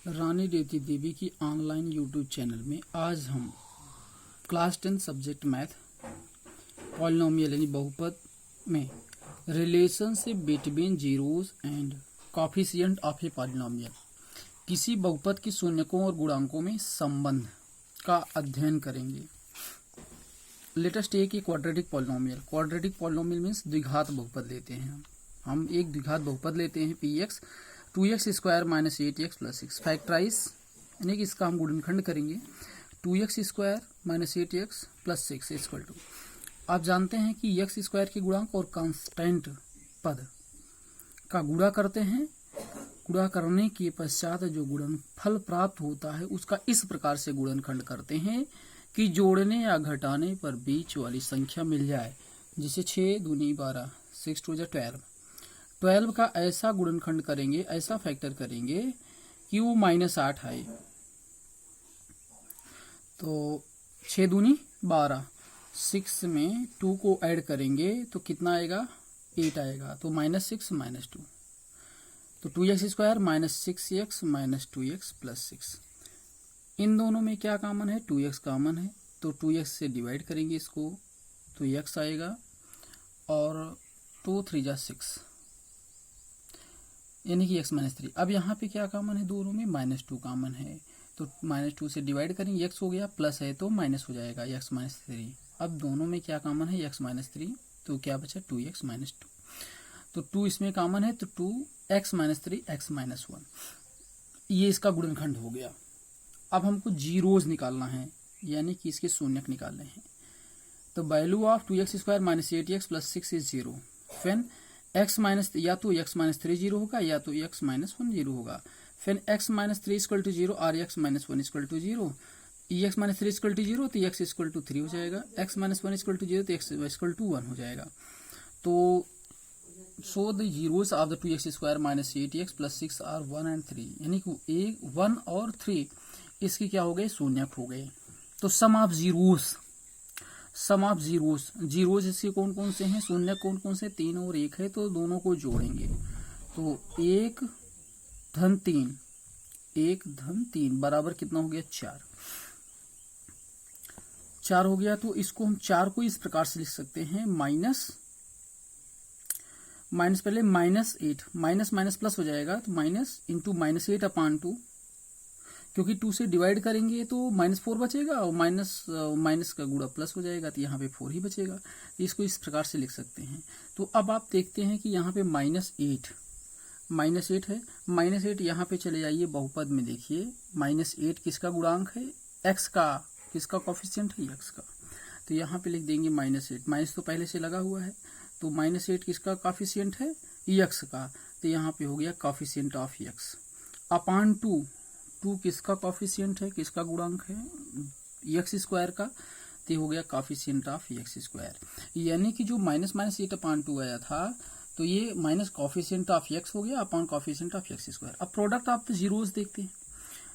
रानी रेवती देवी की online YouTube channel में आज हम क्लास 10 सब्जेक्ट मैथ पॉलिनोमियल यानी बहुपद में relationship between zeros and coefficient of a polynomial किसी बहुपद की शून्यकों और गुणांकों में संबंध का अध्ययन करेंगे। Let us take a quadratic polynomial. Quadratic polynomial means द्विघात बहुपद लेते हैं। हम एक द्विघात बहुपद लेते हैं px 2x square minus 8x plus 6 factorise यानी कि इसका हम गुणनखंड करेंगे 2x square minus 8x plus 6 equal to, आप जानते हैं कि x स्क्वायर के गुणांक और कांस्टेंट पद का गुणा करते हैं। गुणा करने के पश्चात जो गुणनफल प्राप्त होता है उसका इस प्रकार से गुणनखंड करते हैं कि जोड़ने या घटाने पर बीच वाली संख्या मिल जाए। जिसे 6 दूनी 12 6 2 12 का ऐसा गुणनखंड करेंगे, ऐसा फैक्टर करेंगे कि वो -8 आए। तो 6 दूनी 12, 6 में 2 को ऐड करेंगे तो कितना आएगा 8 आएगा, तो -6 -2, तो 2x square minus 6x minus 2x plus 6। इन दोनों में क्या कॉमन है, 2x कॉमन है, तो 2x से डिवाइड करेंगे इसको तो x आएगा और 2 3 जा 6 यानी कि x माइनस 3। अब यहाँ पे क्या कॉमन है, दोनों में -2 कॉमन है, तो -2 से डिवाइड करेंगे, x हो गया, प्लस है तो माइनस हो जाएगा x माइनस 3। अब दोनों में क्या कॉमन है, x माइनस 3, तो क्या बचा 2x माइनस 2, तो 2 इसमें कॉमन है तो 2x माइनस 3 x माइनस 1। ये इसका गुणनखंड हो गया। अब हमको जीरोज निकालना है यानी कि इसके शून्यक निकालने हैं। तो value of 2x square minus 8x plus 6 is 0 फिर x माइनस या तो x माइनस 3 0 होगा या तो x माइनस 1 0 होगा। फिर x माइनस 3 इक्वल टू 0 और x minus 1 equal to 0, x minus 3 equal to 0 तो x इक्वल टू 3 हो जाएगा, x माइनस 1 इक्वल टू 0 तो x इक्वल टू 1 हो जाएगा। तो so the zeros of the 2x square minus 8x plus 6 are 1 and 3 यानी कि 1 और 3 इसकी क्या हो गए, शून्यक हो गए। तो सम ऑफ जीरोस इसके कौन कौन से हैं, शून्यक कौन कौन से, 3 और 1 है, तो दोनों को जोड़ेंगे तो 1 धन 3 बराबर कितना हो गया 4 हो गया। तो इसको हम 4 को इस प्रकार से लिख सकते हैं माइनस पहले -8 माइनस प्लस हो जाएगा तो माइनस इंटू -8 अपान 2, क्योंकि 2 से डिवाइड करेंगे तो -4 बचेगा और माइनस का गुणा प्लस हो जाएगा तो यहाँ पे 4 ही बचेगा। तो इसको इस प्रकार से लिख सकते हैं। तो अब आप देखते हैं कि यहाँ पे -8 है, -8 यहाँ पे चले जाइए बहुपद में, देखिए -8 किसका गुणांक है, x का, किसका कोफिशिएंट है, x का, तो यहाँ पे लिख देंगे -8, माइनस तो पहले से लगा हुआ है, तो -8 किसका कोफिशिएंट है, x का, तो यहाँ पे हो गया कोफिशिएंट ऑफ x अपान 2 किसका कोफिशिएंट है, किसका गुणांक है, x स्क्वायर का, तो हो गया कोफिशिएंट ऑफ x स्क्वायर। यानी कि जो -8 अपान 2 आया था तो ये माइनस कोफिशिएंट ऑफ x हो गया अपान कोफिशिएंट ऑफ x स्क्वायर। अब प्रोडक्ट ऑफ द जीरोस देखते हैं,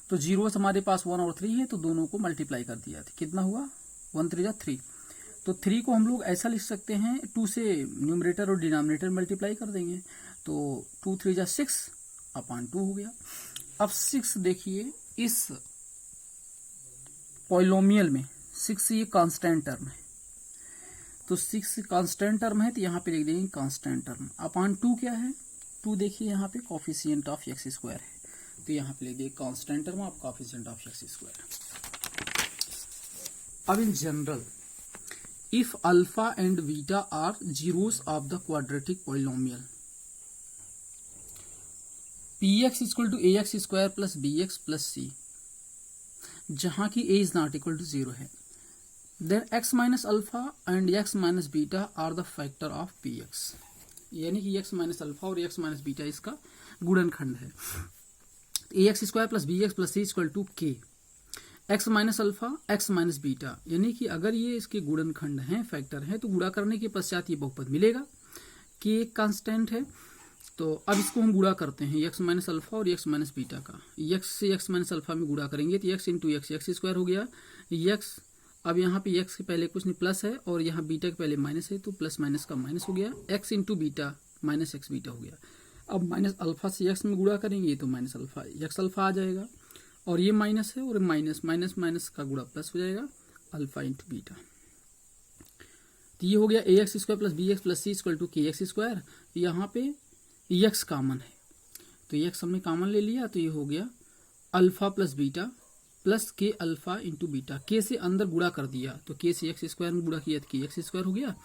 तो जीरोस हमारे पास 1 और 3 है, तो दोनों को मल्टीप्लाई कर दिया था, कितना हुआ 1 3 जा 3, तो 3 को हम लोग ऐसा लिख सकते हैं, 2 से न्यूमरेटर और डिनोमिनेटर मल्टीप्लाई कर देंगे तो 2 3 जा 6 अपान 2 हो गया। अब 6 देखिए इस पॉलिनोमियल में 6 ये कांस्टेंट टर्म है, तो 6 कांस्टेंट टर्म है तो यहाँ पे लिख देंगे कांस्टेंट टर्म अपान 2 क्या है, 2 देखिए यहाँ पे कोफिशिएंट ऑफ x स्क्वायर है, तो यहाँ पे लिख देंगे constant term of coefficient of x square. अब in general if alpha and beta are zeros of the quadratic polynomial px equal to ax square plus bx plus c, जहां की a is not equal to 0 है, then x minus alpha and x minus beta are the factor of px, यानी कि x minus alpha और x minus beta इसका गुणनखंड है। ax square plus bx plus c equal to k x minus alpha x minus beta, यानी कि अगर ये इसके गुणनखंड हैं, फैक्टर हैं, तो गुणा करने के पश्चात ये बहुपद मिलेगा कि एक कांस्टेंट है। तो अब इसको हम गुणा करते हैं x माइनस अल्फा और x माइनस बीटा का, x से x माइनस अल्फा में गुणा करेंगे तो x इंटू x स्क्वायर हो गया x। अब यहाँ पे x के पहले कुछ नहीं प्लस है और यहाँ बीटा के पहले माइनस है, तो प्लस माइनस का माइनस हो गया, x into beta minus x beta हो गया। अब माइनस अल्फा से एक्स में गुणा करेंगे तो माइनस अल्फा एक्स अल्फा आ जाएगा, और ये माइनस है और माइनस माइनस माइनस का गुणा प्लस हो जाएगा अल्फा इंटू बीटा। तो ये हो गया a x square plus b x plus c equal to k x square. यहाँ पे एक्स कॉमन है तो एक्स हमने कॉमन ले लिया, तो ये हो गया अल्फा प्लस बीटा प्लस के अल्फा इंटू बीटा। के से अंदर गुणा कर दिया तो के से एक्स स्क्वायर में गुणा किया तो के एक्स स्क्वायर हो गया,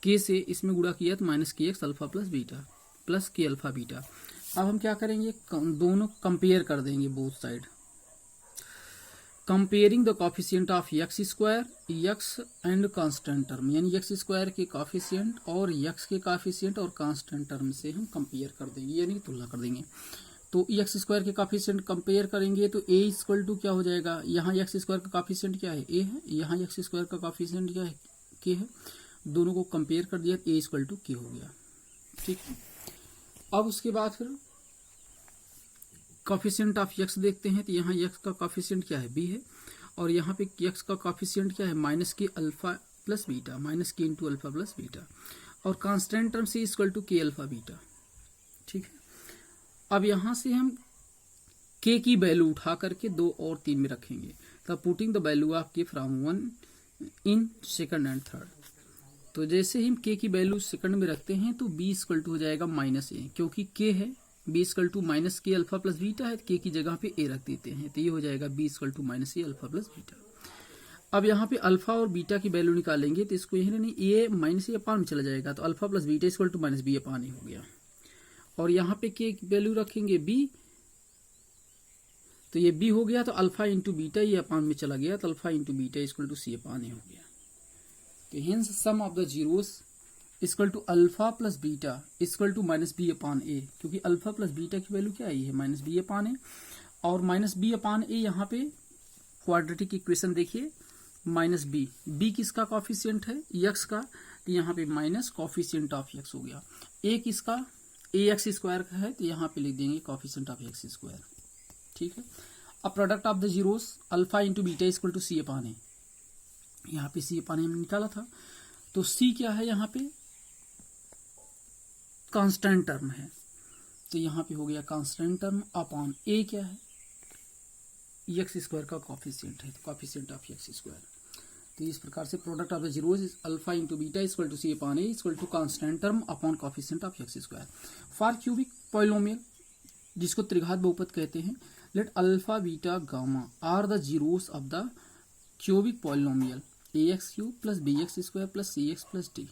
के से इसमें गुणा किया तो माइनस के x alpha plus beta plus के अल्फा बीटा। अब हम क्या करेंगे, दोनों कंपेयर कर देंगे both side. Comparing the coefficient of x square x and constant term, यानी एक्स स्क्वायर के कॉफिशिएंट और एक्स के कॉफिशिएंट और कांस्टेंट टर्म से हम कंपेयर कर देंगे, यानी तुलना कर देंगे। तो एक्स स्क्वायर के कॉफिशिएंट कंपेयर करेंगे तो ए इक्वल टू क्या हो जाएगा, यहाँ एक्स स्क्वायर का कॉफिशिएंट क्या है, ए है, यहाँ एक्स स्क्वायर का कॉफिशिएंट क्या है, के है। दोनों को कंपेयर कर दिया, ए इक्वल टू के हो गया। ठीक है, अब उसके बाद फिर कॉफिशिएंट ऑफ एक्स देखते हैं। तो यहाँ एक्स का कॉफिशिएंट क्या है, बी है, और यहाँ पे एक्स का कॉफिशिएंट क्या है, minus k alpha plus beta, minus के इंटू अल्फा प्लस बीटा, और कांस्टेंट टर्म से इक्वल टू के अल्फा बीटा। ठीक है, अब यहाँ से हम के की वैल्यू उठा करके 2 और 3 में रखेंगे। तब पुटिंग द वैल्यू ऑफ के from 1 in second and third. तो जैसे ही हम के की वैल्यू सेकंड में रखते हैं तो बी इक्वल टू हो जाएगा माइनस ए, क्योंकि के है, B equal to minus k alpha plus beta है, के की जगह पे ए रख देते हैं, तो ये हो जाएगा b equal to minus a alpha plus beta. अब यहाँ पे अल्फा और बीटा की वैल्यू निकालेंगे तो इसको यही नहीं, ए माइनस ए अपान में चला जाएगा, तो alpha plus beta equal to minus b upon a हो गया। और यहाँ पे के वैल्यू रखेंगे बी, तो ये बी हो गया, तो अल्फा इंटू बीटा ये अपान में चला गया, तो alpha into beta equal to c upon a हो गया। तो hence sum of the zeros equal to alpha plus beta equal to minus b upon a, क्योंकि अल्फा प्लस बीटा की वैल्यू क्या आई है, माइनस बी अपान ए, और माइनस बी अपान ए यहाँ पे क्वाड्रेटिक इक्वेशन देखिए, माइनस बी, बी किसका कॉफिशिएंट है, एक्स का, तो यहाँ पे माइनस कॉफिशिएंट ऑफ एक्स हो गया। ए किसका, ए एक्स स्क्वायर का है, तो यहाँ पे लिख देंगे कॉफिशिएंट ऑफ एक्स स्क्वायर। ठीक है, अब product of the zeros alpha into beta equal to c upon a, यहाँ पे सी अपान ए हमने निकाला था, तो सी क्या है, यहाँ पे कांस्टेंट टर्म है, तो यहाँ पे हो गया कांस्टेंट टर्म अपॉन ए क्या है, एक्स स्क्वायर का कॉफिशिएंट है, तो कॉफिशिएंट ऑफ एक्स स्क्वायर। तो इस प्रकार से product of the zeros is alpha into beta equal to c upon a equal to constant term upon coefficient of x square. For cubic polynomial, जिसको त्रिघात बहुपद कहते हैं, let alpha beta gamma are the zeros of the cubic polynomial a x cube plus b x square plus c x plus d.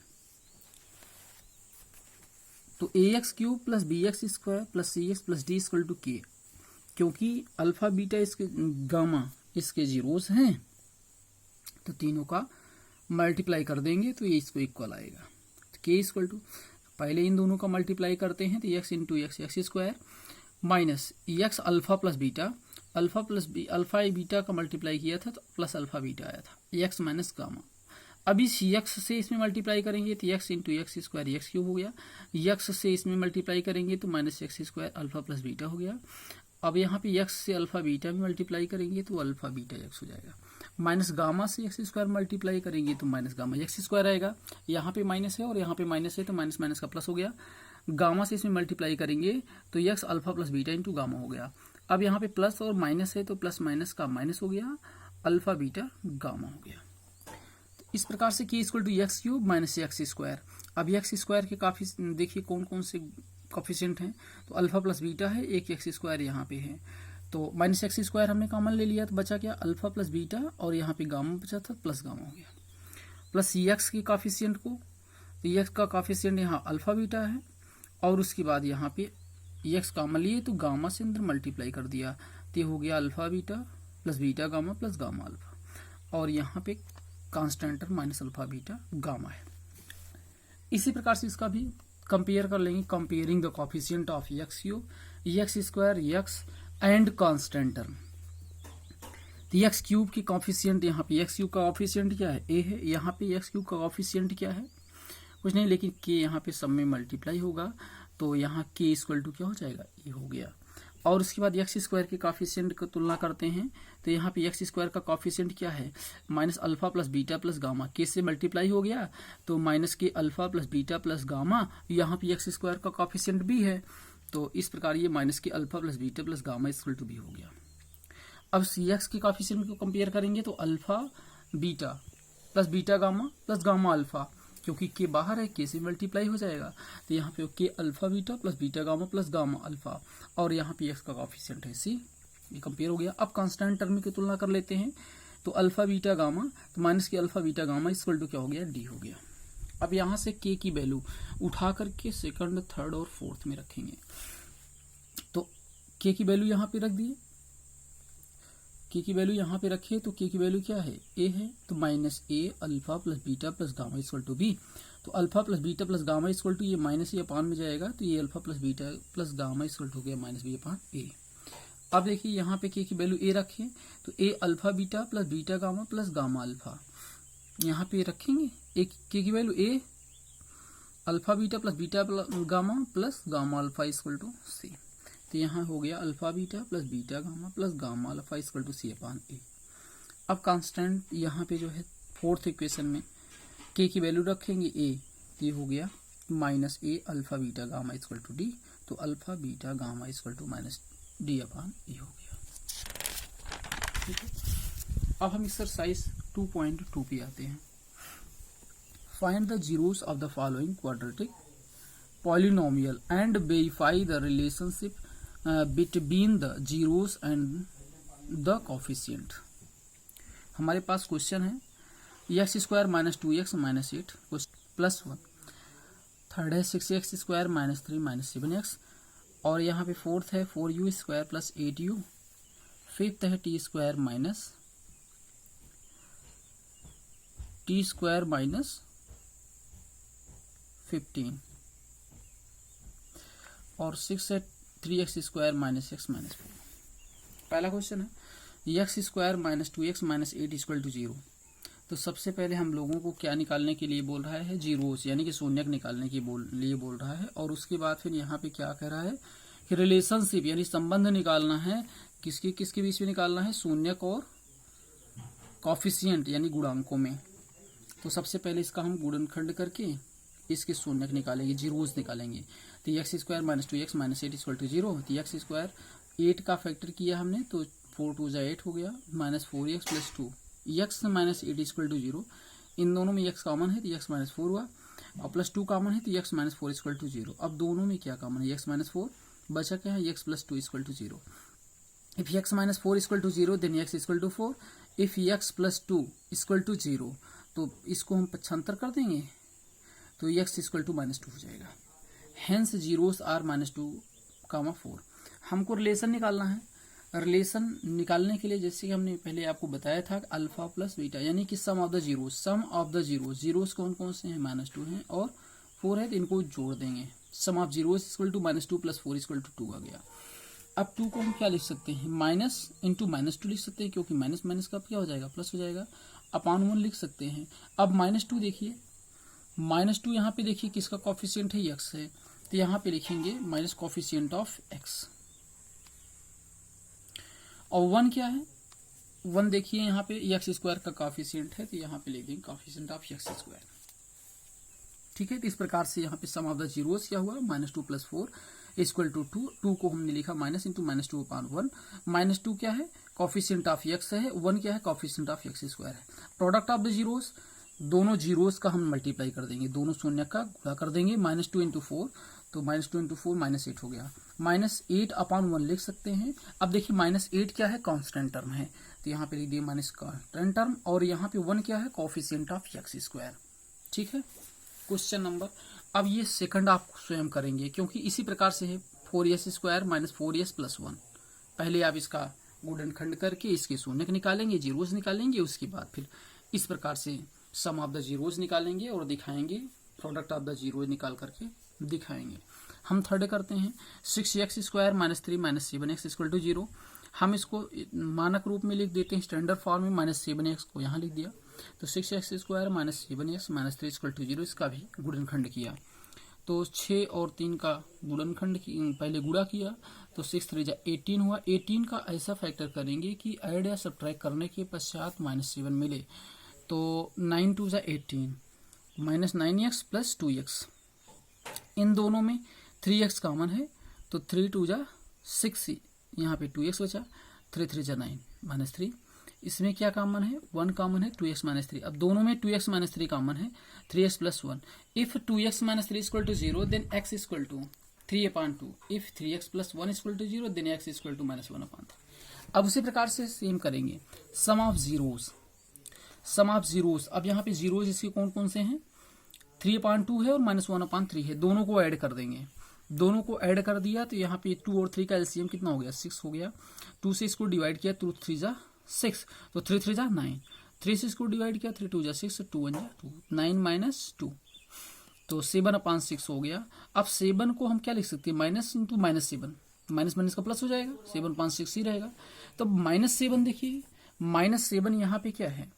तो a x cube plus b x square plus c x plus D equal to के, क्योंकि alpha beta इसके gamma इसके zeros हैं, तो तीनों का multiply कर देंगे तो ये इसको इक्वल आएगा। तो के इक्वल टू, पहले इन दोनों का मल्टीप्लाई करते हैं तो x into x x square minus x alpha plus beta, alpha plus b, alpha beta का मल्टीप्लाई किया था तो प्लस अल्फा बीटा आया था, एक्स माइनस गामा। अब इस एक्स से इसमें मल्टीप्लाई करेंगे तो x into x square x cube हो गया, एक्स से इसमें मल्टीप्लाई करेंगे तो minus x square alpha plus beta हो गया। अब यहाँ पे एक्स से अल्फा बीटा में मल्टीप्लाई करेंगे तो अल्फा बीटा एक्स हो जाएगा, माइनस गामा से एक्स स्क्वायर मल्टीप्लाई करेंगे तो माइनस गामा एक्स स्क्वायर आएगा। यहाँ पे माइनस है और यहाँ पे माइनस है, तो माइनस माइनस का प्लस हो गया। गामा से इसमें मल्टीप्लाई करेंगे तो x alpha plus beta into gamma हो गया। अब यहाँ पे प्लस और माइनस है तो प्लस माइनस का माइनस हो गया, अल्फा बीटा गामा हो गया। तो इस प्रकार से k equal to x cube minus x square. अब एक्स स्क्वायर के काफी देखिए कौन कौन से कॉफिशिएंट हैं, तो अल्फा प्लस बीटा है, एक एक्स स्क्वायर यहाँ पे है, तो माइनस एक्स स्क्वायर हमने कॉमन ले लिया तो बचा क्या, अल्फा प्लस बीटा, और यहाँ पे गामा बचा था प्लस गामा हो गया, प्लस एक्स की कॉफिशिएंट को, तो एक्स का कॉफिशिएंट यहाँ अल्फा बीटा है, और उसके बाद यहाँ पे एक्स कॉमन लिए तो गामा से अंदर मल्टीप्लाई कर दिया, तो हो गया alpha beta plus beta gamma plus gamma alpha, और यहाँ पे constant term minus alpha beta gamma है। इसी प्रकार से इसका भी कंपेयर कर लेंगे, comparing the coefficient of x cube x square x and constant term. तो एक्स क्यूब की कॉफिशिएंट, यहाँ पे एक्स क्यूब का कॉफिशिएंट क्या है, ए है, यहाँ पे एक्स क्यूब का कॉफिशिएंट क्या है, कुछ नहीं, लेकिन के यहाँ पे सब में मल्टीप्लाई होगा, तो यहाँ के इक्वल टू क्या हो जाएगा, ए हो गया। और उसके बाद एक्स स्क्वायर के कॉफिशिएंट को तुलना करते हैं, तो यहाँ पे एक्स स्क्वायर का कॉफिशिएंट क्या है, minus alpha plus beta plus gamma, के से मल्टीप्लाई हो गया तो minus k alpha plus beta plus gamma, यहाँ पे एक्स स्क्वायर का कॉफिशिएंट भी है, तो इस प्रकार ये minus k alpha plus beta plus gamma equal to b हो गया। अब सी एक्स के कॉफिशिएंट को कंपेयर करेंगे तो alpha beta plus beta gamma plus gamma alpha, क्योंकि के बाहर है के से मल्टीप्लाई हो जाएगा, तो यहाँ पे के alpha beta plus beta gamma plus gamma alpha, और यहाँ पे एक्स का कॉफिशिएंट है सी, ये कंपेयर हो गया। अब कांस्टेंट टर्म की तुलना कर लेते हैं, तो अल्फा बीटा गामा, तो minus k alpha beta gamma equal to क्या हो गया, डी हो गया। अब यहाँ से के की वैल्यू उठा करके सेकंड, थर्ड और फोर्थ में रखेंगे, तो के की वैल्यू यहाँ पे रख दिए, के की वैल्यू यहाँ पे रखिए, तो के की वैल्यू क्या है, ए है, तो minus a alpha plus beta plus gamma equal to b, तो alpha plus beta plus gamma equal to ये माइनस ए अपान में जाएगा, तो ये alpha plus beta plus gamma equal to हो गया माइनस बी अपान ए। अब देखिए यहाँ पे के की वैल्यू ए रखें, तो a alpha beta plus beta gamma plus gamma alpha, यहाँ पे रखेंगे ए के की value a alpha beta plus beta gamma plus gamma alpha equal to c, तो यहाँ हो गया alpha beta plus beta gamma plus gamma alpha equal to c upon a. अब कांस्टेंट यहाँ पे जो है फोर्थ इक्वेशन में के की वैल्यू रखेंगे ए, तो ये हो गया minus a alpha beta gamma equal to d, तो alpha beta gamma equal to minus d upon a हो गया। ठीक है, अब हम एक्सरसाइज 2.2 पे आते हैं। Find the zeros of the following quadratic polynomial and verify the relationship between the zeros and the coefficient. हमारे पास क्वेश्चन है x square minus 2x minus 8 plus 1, third है 6x square minus 3 minus 7x, और यहाँ पे fourth है 4u square plus 8u, fifth है t square minus t square minus 15, और 6 है 3x square minus x minus 4। पहला क्वेश्चन है x square minus 2x minus 8 equal to 0। तो सबसे पहले हम लोगों को क्या निकालने के लिए बोल रहा है, जीरोस यानी कि शून्यक निकालने के लिए बोल रहा है, और उसके बाद फिर यहाँ पे क्या कह रहा है कि रिलेशनशिप यानी संबंध निकालना है, किसके किसके बीच में निकालना है, शून्यक और कॉफिशिएंट यानी गुणांकों में। तो सबसे पहले इसका हम गुणनखंड करके इसके शून्यक निकालेंगे, जीरोस निकालेंगे। तो x square minus 2x minus 8 equal to 0, तो एक्स स्क्वायर 8 का फैक्टर किया हमने, तो 4 2 8 हो गया, minus 4x plus 2, x minus 8 equal to 0, इन दोनों में x कॉमन है तो x माइनस 4 हुआ, और प्लस 2 कॉमन है तो x माइनस 4 इक्वल टू 0। अब दोनों में क्या कॉमन है, x माइनस 4, बचा क्या है x plus 2 equal to 0। If x minus 4 equal to 0 then x equal to 4, if x plus 2 equal to 0, तो इसको हम पक्षांतर कर देंगे तो x इक्वल टू माइनस 2 हो जाएगा। हेंस जीरोस आर माइनस 2 कामा 4। हमको रिलेशन निकालना है, रिलेशन निकालने के लिए जैसे कि हमने पहले आपको बताया था अल्फा प्लस बीटा यानी कि sum of the zeros, sum of the zeros, zeros कौन कौन से हैं, माइनस 2 हैं और 4 है, तो इनको जोड़ देंगे। Sum of zeros equal to minus 2 plus 4 equal to 2 आ गया। अब 2 को हम क्या लिख सकते हैं, माइनस इंटू माइनस 2 लिख सकते हैं, क्योंकि माइनस माइनस का क्या हो जाएगा, प्लस हो जाएगा, अपान 1 लिख सकते हैं। अब माइनस 2 देखिए, माइनस 2 यहाँ पे देखिए किसका कॉफिशिएंट है, एक्स है, तो यहाँ पे लिखेंगे माइनस कॉफिशिएंट ऑफ एक्स। और 1 क्या है, 1 देखिए यहाँ पे एक्स स्क्वायर का कॉफिशिएंट है, तो यहाँ पे लिख देंगे कॉफिशिएंट ऑफ एक्स स्क्वायर। ठीक है, तो इस प्रकार से यहाँ पे सम ऑफ द जीरोस क्या हुआ, माइनस 2 प्लस 4 इक्वल टू 2, 2 को हमने लिखा माइनस इंटू माइनस 2 अपान 1, माइनस 2 क्या है, कॉफिशिएंट ऑफ एक्स है, 1 क्या है, कॉफिशिएंट ऑफ एक्स स्क्वायर है। प्रोडक्ट ऑफ द जीरोस, दोनों जीरोस का हम मल्टीप्लाई कर देंगे, दोनों शून्य का गुणा कर देंगे, माइनस 2 इंटू 4, तो माइनस 2 इंटू 4 माइनस 8 हो गया, माइनस 8 अपान 1 लिख सकते हैं। अब देखिए माइनस 8 क्या है, कांस्टेंट टर्म है, तो यहाँ पे लिख दिए माइनस कांस्टेंट टर्म, और यहाँ पे 1 क्या है, कॉफिशिएंट ऑफ एक्स स्क्वायर। ठीक है, क्वेश्चन नंबर, अब ये सेकंड आप स्वयं करेंगे क्योंकि इसी प्रकार से है 4s square minus 4s plus 1। पहले आप इसका गुणनखंड करके इसके शून्यक निकालेंगे, जीरोस निकालेंगे, उसके बाद फिर इस प्रकार से सम ऑफ द जीरोस निकालेंगे और दिखाएंगे, प्रोडक्ट ऑफ द जीरो निकाल करके दिखाएंगे। हम थर्ड करते हैं 6x square minus 3 minus 7x equal to 0। हम इसको मानक रूप में लिख देते हैं, स्टैंडर्ड फॉर्म में, माइनस 7x को यहाँ लिख दिया, तो 6x square minus 7x minus 3 equal to 0, इसका भी गुणनखंड किया। तो 6 और 3 का गुणनखंड पहले गुणा किया, तो 6 3 जा 18 हुआ। 18 का ऐसा फैक्टर करेंगे कि ऐड या सब्ट्रैक्ट करने के पश्चात माइनस 7 मिले, तो 9 2 जा 18 माइनस 9x प्लस 2x, इन दोनों में 3x कॉमन है, तो 3 2 जा 6, यहाँ पे 2x बचा, 3 3 जा 9 -3। इसमें क्या कॉमन है, 1 कॉमन है, 2x - 3। अब दोनों में 2x - 3 कॉमन है, 3x + 1। If 2x - 3 = 0 then x = 3/2। If 3x + 1 = 0 then x = -1/3। अब उसी प्रकार से सेम करेंगे सम ऑफ जीरोस। अब यहाँ पे जीरोस इसके कौन कौन से हैं, 3/2 है और -1/3 है, दोनों को ऐड कर देंगे। दोनों को ऐड कर दिया तो यहाँ पे 2 और 3 का एलसीएम कितना हो गया, 6 हो गया। 2 से इसको डिवाइड किया, 2 3 जा 6, तो 3 3 जा 9। 3 से इसको डिवाइड किया, 3 2 जा 6, 2 1 जा 2, 9 - 2, तो 7/6 हो गया। अब 7 को हम क्या लिख सकते हैं, माइनस इंटू -7, माइनस का प्लस हो जाएगा, 7/6 ही रहेगा। तो -7 देखिए, -7 यहाँ पे क्या है,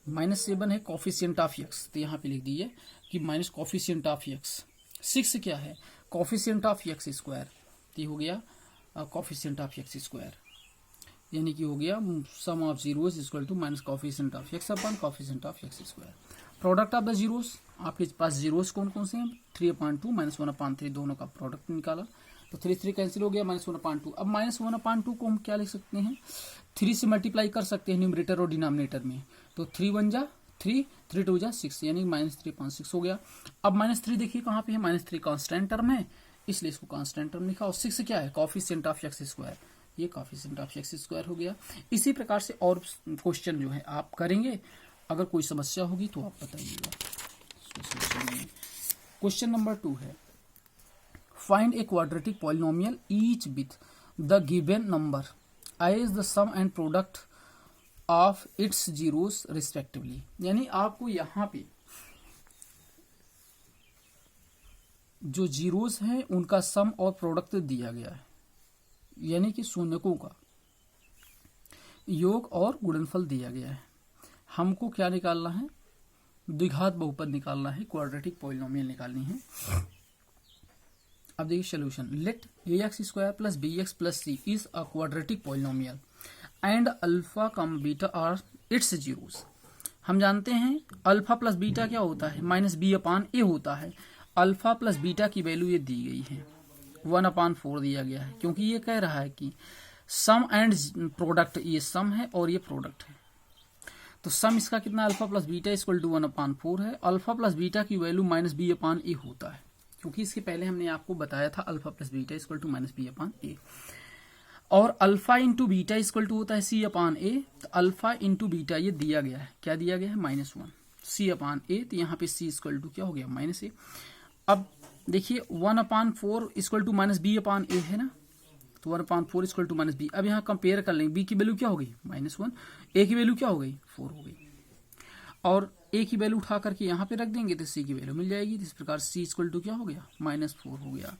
-7 है कॉफिशिएंट ऑफ x, तो यहाँ पे लिख दीजिए कि माइनस कॉफिशिएंट ऑफ x। 6 क्या है, कॉफिशिएंट ऑफ x स्क्वायर, तो हो गया कॉफिशिएंट ऑफ x स्क्वायर, यानी कि हो गया sum of zeros equal to minus coefficient of x upon coefficient of x square. Product of the zeros, आपके पास जीरोस कौन कौन से हैं, 3/2 -1/3, दोनों का प्रोडक्ट निकाला, तो 3 3 कैंसिल हो गया, -1/2। अब -1/2 को हम क्या लिख सकते हैं, 3 से मल्टीप्लाई कर सकते हैं न्यूमरेटर और डिनोमिनेटर में, तो 3 1 जा 3, 3 2 जा 6, यानी -3/6 हो गया। अब -3 देखिए कहाँ पे है, -3 कांस्टेंट टर्म है, इसलिए इसको कांस्टेंट टर्म लिखा, और 6 क्या है, कॉफिशिएंट ऑफ x स्क्वायर, ये कॉफिशिएंट ऑफ x स्क्वायर हो गया। इसी प्रकार से और क्वेश्चन जो है आप करेंगे, अगर कोई समस्या होगी तो आप बताइएगा। क्वेश्चन नंबर 2 है, find a quadratic polynomial each with the given number as the sum and product of its zeros respectively. यानी आपको यहाँ पे जो जीरोस हैं उनका सम और प्रोडक्ट दिया गया है, यानी कि शून्यकों का योग और गुणनफल दिया गया है। हमको क्या निकालना है, द्विघात बहुपद निकालना है, क्वाड्रेटिक पॉलिनोमियल निकालनी है। अब देखिए solution, let ax² + bx + c is a quadratic polynomial and alpha comma beta are its zeros. हम जानते हैं अल्फा प्लस बीटा क्या होता है, -b/a होता है। अल्फा प्लस बीटा की वैल्यू ये दी गई है, 1/4 दिया गया है, क्योंकि ये कह रहा है कि सम एंड प्रोडक्ट, ये सम है और ये प्रोडक्ट है। तो सम इसका कितना, अल्फा प्लस बीटा = 1/4 है। अल्फा प्लस बीटा की वैल्यू -b/a होता है, क्योंकि इसके पहले हमने आपको बताया था अल्फा प्लस बीटा = -b/a, और अल्फा इंटू बीटा = होता है c/a। तो अल्फा इंटू बीटा ये दिया गया है, क्या दिया गया है, -1 c/a, तो यहाँ पे c = क्या हो गया, -a। अब देखिए 1/4 = -b/a है ना, तो 1/4 = -b। अब यहाँ कंपेयर कर लेंगे, b की वैल्यू क्या हो गई, -1, a की वैल्यू क्या हो गई, 4 हो गई, और a की वैल्यू उठा करके यहाँ पे रख देंगे तो c की वैल्यू मिल जाएगी। इस प्रकार c = क्या हो गया, -4 हो गया।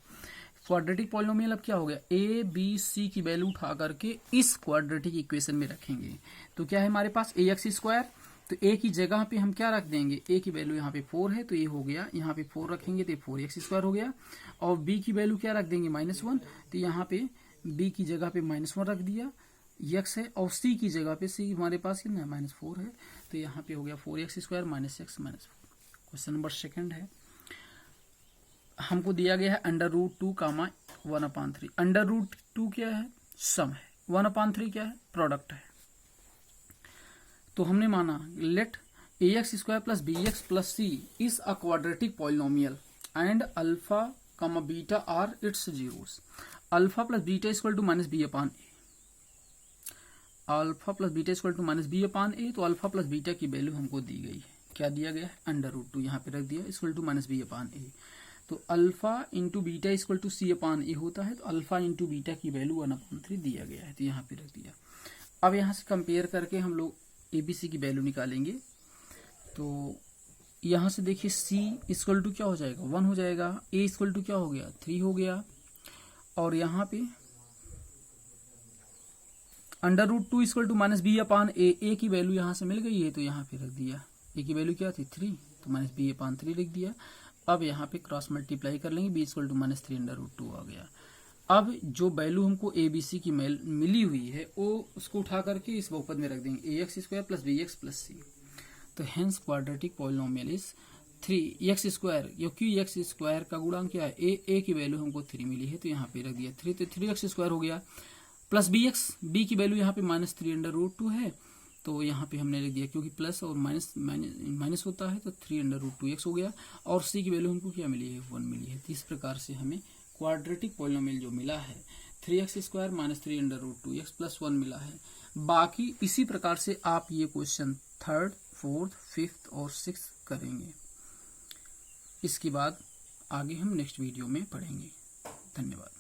क्वाड्रेटिक पॉलिनोमियल अब क्या हो गया, a b c की वैल्यू उठा करके इस क्वाड्रेटिक इक्वेशन में रखेंगे, तो क्या है हमारे पास ax², तो a की जगह पे हम क्या रख देंगे, a की वैल्यू यहाँ पे 4 है, तो ये हो गया, यहाँ पे 4 रखेंगे तो 4x² हो गया, और b की वैल्यू क्या रख देंगे, -1, तो यहाँ पे b की जगह पे -1 रख दिया, x है, और c की जगह पे c हमारे पास कितना है, -4 है, तो यहाँ पे हो गया 4x² - x - 4। क्वेश्चन नंबर 2 है, हमको दिया गया है √2, 1/3। √2 क्या है, सम है, 1/3 क्या है, प्रोडक्ट है। तो हमने माना let ax² + bx + c is a quadratic polynomial and alpha beta are its zeros. Alpha plus beta = -b/a, alpha plus beta = -b/a, तो अल्फा प्लस बीटा की वैल्यू हमको दी गई है, क्या दिया गया है, √2 यहाँ पे रख दिया, = -b/a। तो अल्फा इंटू बीटा = c/a होता है, तो अल्फा इंटू बीटा की वैल्यू 1/3 दिया गया है, तो यहाँ पे रख दिया। अब यहाँ से कंपेयर करके हम लोग ABC की वैल्यू निकालेंगे, तो यहाँ से देखिए c = क्या हो जाएगा, 1 हो जाएगा, a = क्या हो गया, 3 हो गया, और यहाँ पे √2 = -b/a, a की वैल्यू यहाँ से मिल गई है, तो यहाँ पे रख दिया, a की वैल्यू क्या थी, 3, तो -b/3 लिख दिया। अब यहाँ पे क्रॉस मल्टीप्लाई कर लेंगे, b = -3 आ गया। अब जो वैल्यू हमको ABC की मिली हुई है वो उसको उठा करके इस बहुपद में रख देंगे, ax² + bx + c। तो hence quadratic polynomial is 3x², क्योंकि x² का गुणांक क्या है, a की वैल्यू हमको 3 मिली है तो यहाँ पे रख दिया 3, तो 3x² हो गया, प्लस b की वैल्यू यहाँ पे -3√2 है तो यहाँ पे हमने लिख दिया, क्योंकि प्लस और माइनस होता है तो 3√2x हो गया, और c की वैल्यू हमको क्या मिली है, 1 मिली है। तो इस प्रकार से हमें क्वाड्रेटिक पॉलिनोमियल जो मिला है 3x² -3√2x + 1 मिला है। बाकी इसी प्रकार से आप ये क्वेश्चन 3rd, 4th, 5th और 6th करेंगे। इसके बाद आगे हम नेक्स्ट वीडियो में पढ़ेंगे। धन्यवाद।